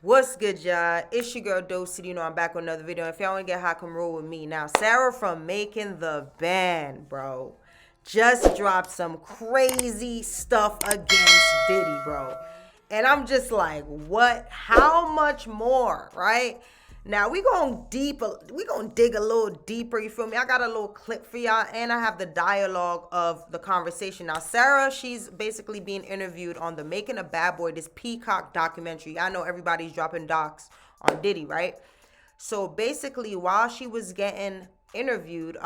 What's good, y'all? It's your girl Dosey. You know I'm back with another video. If y'all want to get hot, come roll with me. Now, Sarah from Making the Band, bro, just dropped some crazy stuff against Diddy, bro. And I'm just like, what? How much more, right? Now we gonna dig a little deeper, you feel me? I got a little clip for y'all, and I have the dialogue of the conversation. Now, Sarah, she's basically being interviewed on the Making a Bad Boy, this Peacock documentary. I know everybody's dropping docs on Diddy, right? So basically, while she was getting interviewed,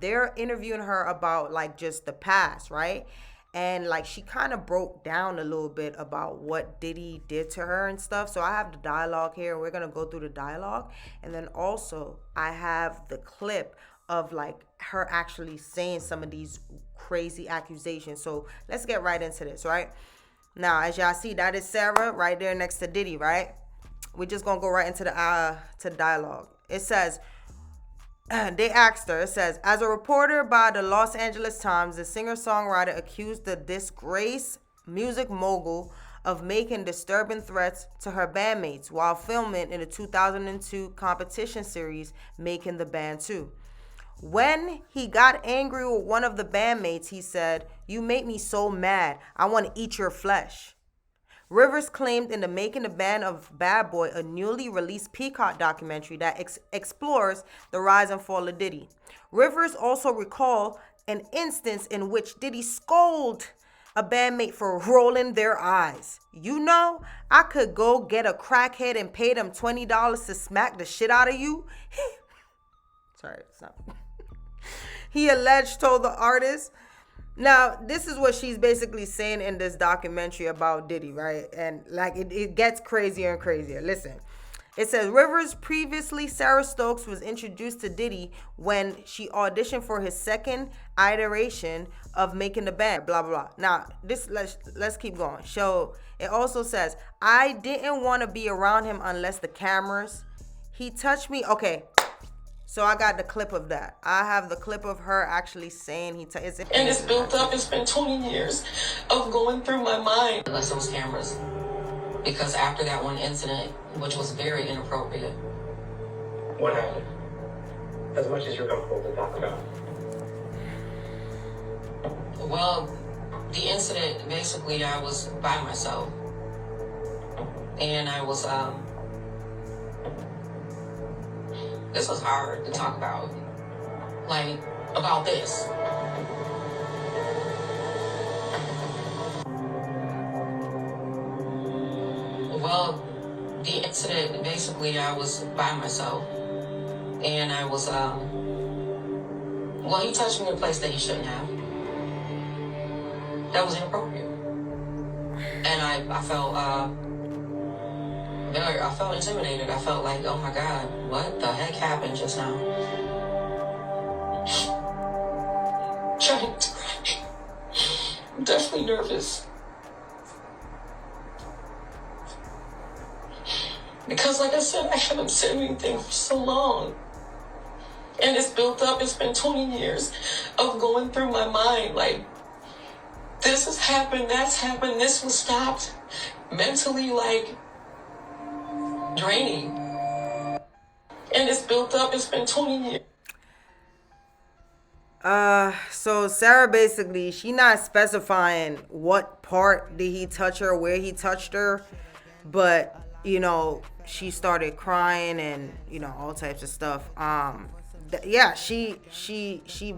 they're interviewing her about like just the past, right? And like she kind of broke down a little bit about what Diddy did to her and stuff. So I have the dialogue here. We're gonna go through the dialogue, and then also I have the clip of like her actually saying some of these crazy accusations. So let's get right into this, right? Now, as y'all see, that is Sarah right there next to Diddy, right? We're just gonna go right into the dialogue. It says, they asked her, it says, as a reporter by the Los Angeles Times, the singer-songwriter accused the disgraced music mogul of making disturbing threats to her bandmates while filming in the 2002 competition series Making the Band 2. When he got angry with one of the bandmates, he said, "You make me so mad, I want to eat your flesh." Rivers claimed in the Making the Band of Bad Boy, a newly released Peacock documentary that explores the rise and fall of Diddy. Rivers also recalled an instance in which Diddy scolded a bandmate for rolling their eyes. "You know, I could go get a crackhead and pay them $20 to smack the shit out of you." Sorry, stop. He alleged told the artist. Now, this is what she's basically saying in this documentary about Diddy, right? And like it gets crazier and crazier. Listen, it says, Rivers previously, Sarah Stokes was introduced to Diddy when she auditioned for his second iteration of Making the Band, blah, blah, blah. Now, let's keep going. So it also says, "I didn't want to be around him unless the cameras. He touched me." Okay. So I got the clip of that. I have the clip of her actually saying and it's built up. It's been 20 years of going through my mind. Unless those cameras. Because after that one incident, which was very inappropriate. What happened? As much as you're comfortable to talk about. Well, the incident, basically, I was by myself. And I was, this was hard to talk about. Like, about this. Well, the incident, basically, I was by myself. And I was, well, he touched me in a place that he shouldn't have. That was inappropriate. And I felt intimidated. I felt like, oh my God, what the heck happened just now? Trying to cry. I'm definitely nervous. Because like I said, I haven't said anything for so long. And it's built up. It's been 20 years of going through my mind. Like, this has happened, that's happened, this was stopped. Mentally, like, draining. And it's built up. It's been 20 years. So Sarah basically, she not specifying what part did he touch her, where he touched her, but you know, she started crying and you know, all types of stuff. Yeah, she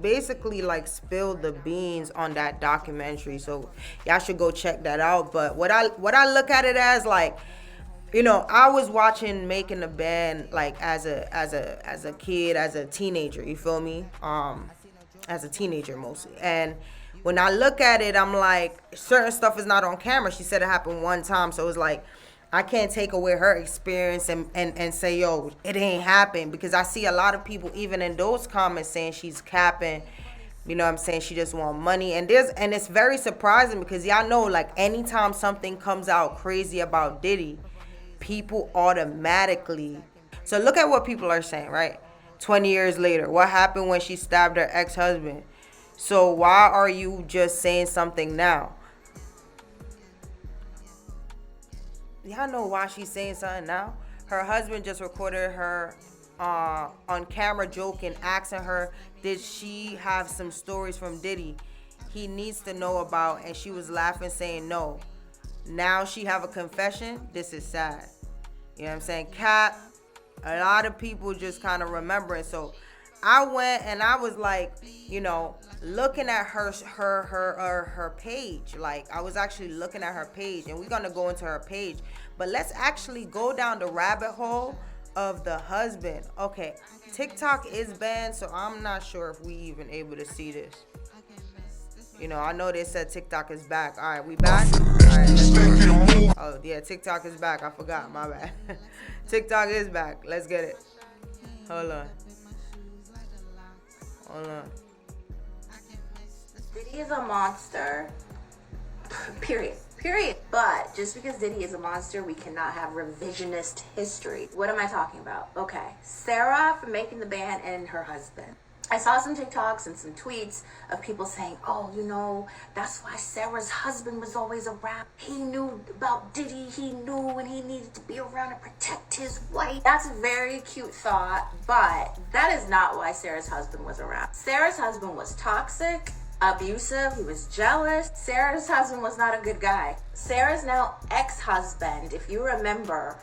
basically like spilled the beans on that documentary, so y'all should go check that out. But what I look at it as, like, you know, I was watching Making the Band like as a kid, as a teenager, you feel me? As a teenager mostly. And when I look at it, I'm like, certain stuff is not on camera. She said it happened one time, so it's like I can't take away her experience and say, yo, it ain't happened, because I see a lot of people even in those comments saying she's capping. You know what I'm saying? She just want money. And it's very surprising because y'all know, like, anytime something comes out crazy about Diddy, people automatically. So look at what people are saying, right? 20 years later, what happened when she stabbed her ex-husband? So why are you just saying something now? y'all know why she's saying something now? Her husband just recorded her on camera joking, asking her, did she have some stories from Diddy he needs to know about? And she was laughing, saying no. Now she have a confession. This is sad. You know what I'm saying? Cap, a lot of people just kind of remembering. So I went and I was like, you know, looking at her page. Like, I was actually looking at her page, and we're gonna go into her page. But let's actually go down the rabbit hole of the husband. Okay, TikTok is banned, so I'm not sure if we even able to see this. You know, I know they said TikTok is back. All right, we back? All right, let's go. Oh, yeah, TikTok is back. I forgot. My bad. TikTok is back. Let's get it. Hold on. Diddy is a monster. Period. But just because Diddy is a monster, we cannot have revisionist history. What am I talking about? Okay, Sarah from Making the Band and her husband. I saw some TikToks and some tweets of people saying, oh, you know, that's why Sarah's husband was always around. He knew about Diddy. He knew when he needed to be around to protect his wife. That's a very cute thought, but that is not why Sarah's husband was around. Sarah's husband was toxic, abusive, he was jealous. Sarah's husband was not a good guy. Sarah's now ex-husband, if you remember,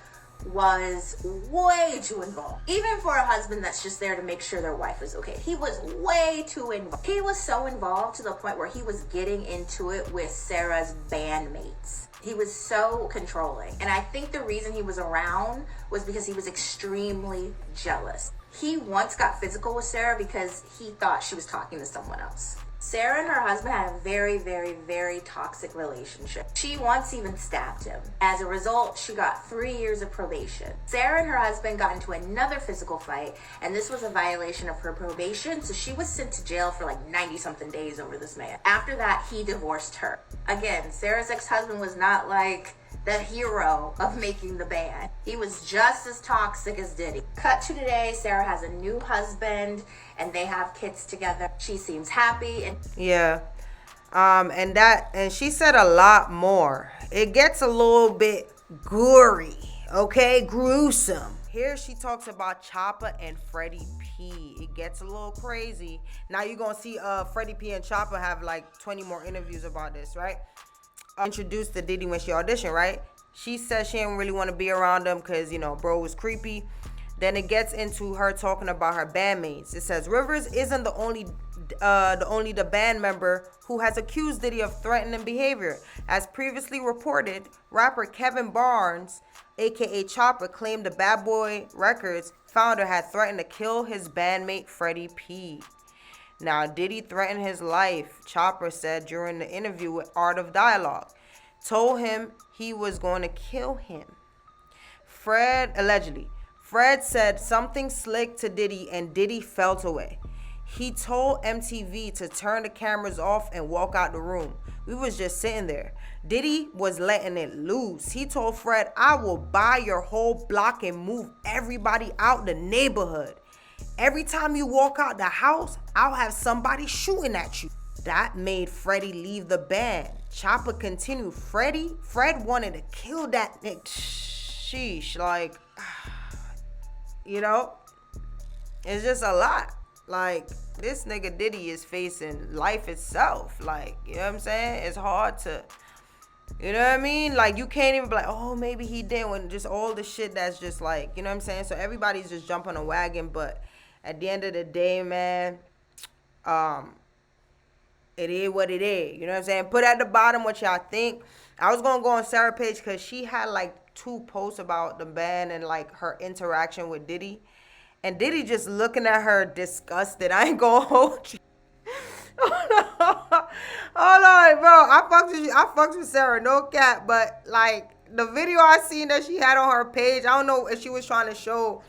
was way too involved. Even for a husband that's just there to make sure their wife is okay. He was way too involved. He was so involved to the point where he was getting into it with Sarah's bandmates. He was so controlling. And I think the reason he was around was because he was extremely jealous. He once got physical with Sarah because he thought she was talking to someone else. Sarah and her husband had a very, very, very toxic relationship. She once even stabbed him. As a result, she got 3 years of probation. Sarah and her husband got into another physical fight, and this was a violation of her probation, so she was sent to jail for like 90-something days over this man. After that, he divorced her. Again, Sarah's ex-husband was not like the hero of Making the Band. He was just as toxic as Diddy. Cut to today, Sarah has a new husband and they have kids together. She seems happy and yeah. And she said a lot more. It gets a little bit gory, okay? Gruesome. Here she talks about Chopper and Freddie P. It gets a little crazy. Now you're gonna see Freddie P and Chopper have like 20 more interviews about this, right? Introduced to Diddy when she auditioned, right? She said she didn't really want to be around him because, you know, bro was creepy. Then it gets into her talking about her bandmates. It says Rivers isn't the only band member who has accused Diddy of threatening behavior. As previously reported, rapper Kevin Barnes, aka Chopper, claimed the Bad Boy Records founder had threatened to kill his bandmate Freddie P. Now, Diddy threatened his life, Chopper said during the interview with Art of Dialogue. Told him he was going to kill him. Allegedly, Fred said something slick to Diddy and Diddy felt away. He told MTV to turn the cameras off and walk out the room. We was just sitting there. Diddy was letting it loose. He told Fred, I will buy your whole block and move everybody out the neighborhood. Every time you walk out the house, I'll have somebody shooting at you. That made Freddie leave the band. Chopper continued. Fred wanted to kill that nigga. Sheesh, like, you know, it's just a lot. Like, this nigga Diddy is facing life itself. Like, you know what I'm saying? It's hard to, you know what I mean? Like, you can't even be like, oh, maybe he did, when just all the shit that's just like, you know what I'm saying? So everybody's just jumping a wagon, but at the end of the day, man, it is what it is. You know what I'm saying? Put at the bottom what y'all think. I was going to go on Sarah's page because she had like 2 posts about the band and like her interaction with Diddy. And Diddy just looking at her disgusted. I ain't going to hold you. Hold on, bro. I fucked with Sarah, no cap. But like the video I seen that she had on her page, I don't know if she was trying to show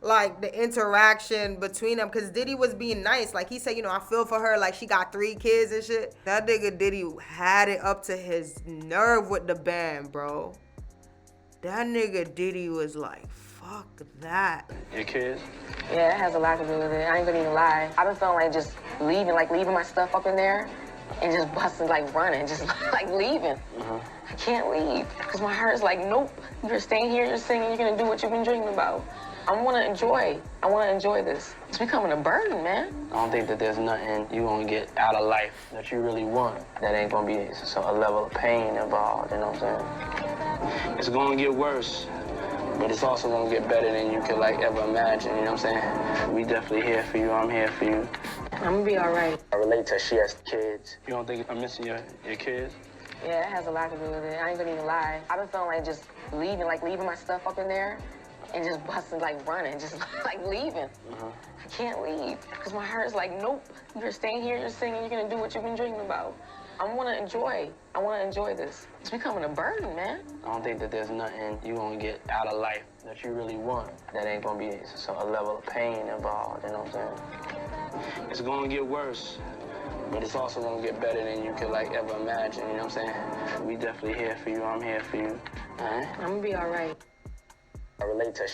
like the interaction between them, because Diddy was being nice. Like he said, you know, I feel for her, like she got 3 kids and shit. That nigga Diddy had it up to his nerve with the band, bro. That nigga Diddy was like, fuck that. Your kids? Yeah, it has a lot to do with it. I ain't gonna even lie. I've been feeling like just leaving my stuff up in there. and just busting, like running, just like leaving. I can't leave because my heart is like, nope, you're staying here, you're singing, you're gonna do what you've been dreaming about. I wanna enjoy this. It's becoming a burden, man. I don't think that there's nothing you gonna get out of life that you really want that ain't gonna be a level of pain involved, you know what I'm saying? It's gonna get worse, but it's also gonna get better than you could like ever imagine, you know what I'm saying? We definitely here for you, I'm here for you. I'm gonna be all right. I relate to her, she has kids. You don't think I'm missing your kids? Yeah, that has a lot to do with it. I ain't gonna even lie. I've been feeling like just leaving my stuff up in there and just busting, like running, just like leaving. I can't leave because my heart is like, nope, you're staying here, you're singing, you're gonna do what you've been dreaming about. I wanna enjoy this. It's becoming a burden, man. I don't think that there's nothing you gonna get out of life that you really want that ain't gonna be a level of pain involved, you know what I'm saying? It's gonna get worse, but it's also gonna get better than you could like ever imagine, you know what I'm saying? We definitely here for you, I'm here for you. All right? I'm gonna be all right. I relate to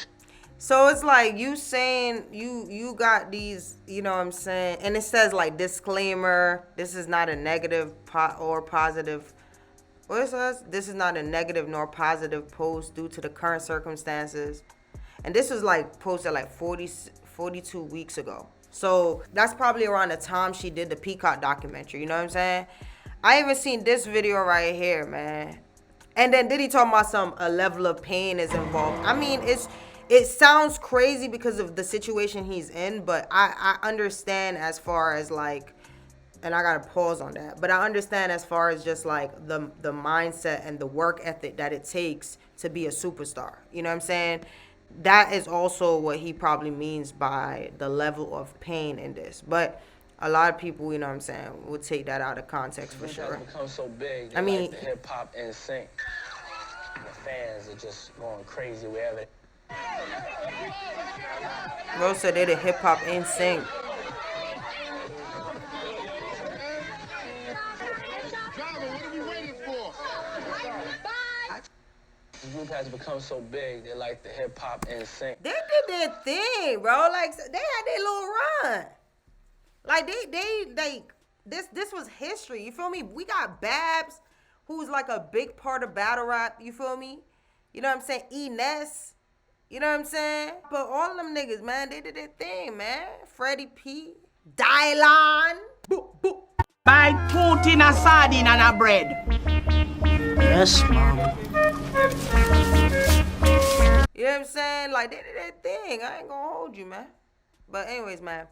So it's like you saying you got these, you know what I'm saying? And it says like disclaimer, this is not a negative or positive. What it says? This is not a negative nor positive post due to the current circumstances. And this was like posted like 42 weeks ago. So that's probably around the time she did the Peacock documentary, you know what I'm saying? I even seen this video right here, man. And then Diddy talking about a level of pain is involved. I mean, it sounds crazy because of the situation he's in, but I understand as far as like, and I gotta pause on that, but I understand as far as just like the mindset and the work ethic that it takes to be a superstar. You know what I'm saying? That is also what he probably means by the level of pain in this. But a lot of people, you know what I'm saying, will take that out of context for sure. It's become so big. I mean, like the hip hop in sync. The fans are just going crazy wherever. Bro said they the hip hop in sync. The group has become so big, they're like the hip hop in sync. They did their thing, bro. Like they had their little run. Like they this was history. You feel me? We got Babs, who's like a big part of battle rap. You feel me? You know what I'm saying? Ines. You know what I'm saying? But all them niggas, man, they did their thing, man. Freddie P, Dylan. Boop, boop. By putting a sardine on a bread. Yes, mom. You know what I'm saying? Like, they did their thing. I ain't gonna hold you, man. But anyways, man,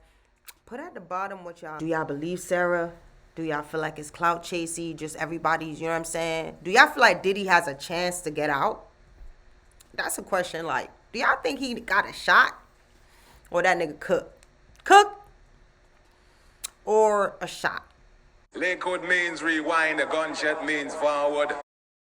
put at the bottom what y'all... Do y'all believe Sarah? Do y'all feel like it's clout chasey? Just everybody's, you know what I'm saying? Do y'all feel like Diddy has a chance to get out? That's a question, like, do y'all think he got a shot? Or that nigga cook? Or a shot? Lakewood means rewind, a gunshot means forward.